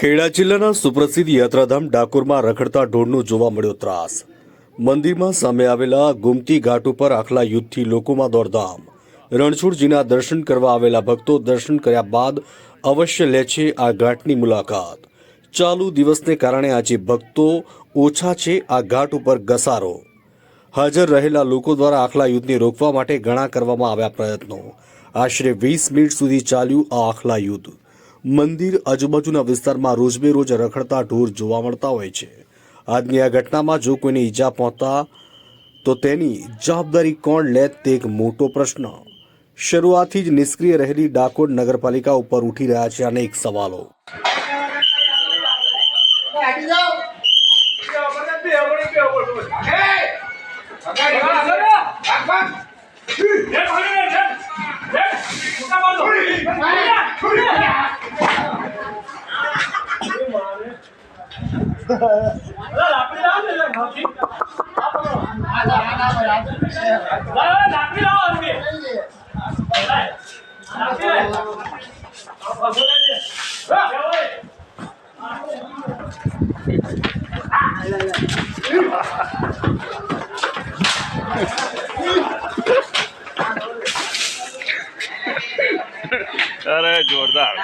ખેડા જિલ્લાના સુપ્રસિદ્ધ યાત્રાધામ ડાકોરમાં રખડતા ઢોરનો જોવા મળ્યો ત્રાસ। મંદિરમાં સામે આવેલા ગુમતી ઘાટ ઉપર આખલા યુદ્ધથી લોકોમાં દોડધામ। રણછોડજીના દર્શન કરવા આવેલા ભક્તો દર્શન કર્યા બાદ અવશ્ય લે છે આ ઘાટની મુલાકાત। ચાલુ દિવસને કારણે આજે ભક્તો ઓછા છે। આ ઘાટ ઉપર ઘસારો। હાજર રહેલા લોકો દ્વારા આખલા યુદ્ધને રોકવા માટે ઘણા કરવામાં આવ્યા પ્રયત્નો। આશરે 20 મિનિટ સુધી ચાલ્યું આ આખલા યુદ્ધ। મંદિર આજુબાજુના વિસ્તારમાં રોજબેરોજ રખડતા ઢોર જોવા મળતા હોય છે। આજની આ ઘટનામાં જો કોઈને ઈજા પહોંચતા તો તેની જવાબદારી કોણ લે તે એક મોટો પ્રશ્ન। શરૂઆતથી જ નિષ્ક્રિય રહેલી ડાકોર નગરપાલિકા ઉપર ઉઠી રહ્યા છે અનેક સવાલો। अरे जोरदार